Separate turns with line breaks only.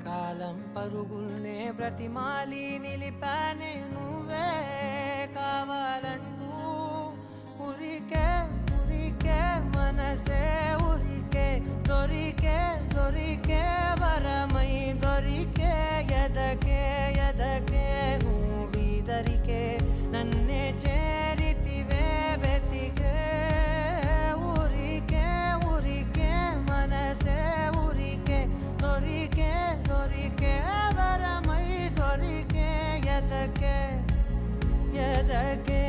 కాలం పరుగుల్నే బ్రతిమాలి నిలిపానే నువ్వే కావాలంటూ ఉరికే ఉరికే మనసే ఉరికే దొరికే దొరికే వరమై దొరికే ఎదకే ఎదకే నువ్వీదరికే నన్నే చేరితివే వెతికే ఊరికే ఊరికే మనసే ఊరికే దొరికే దొరికే వరమై దొరికే ఎదకే ఎదకే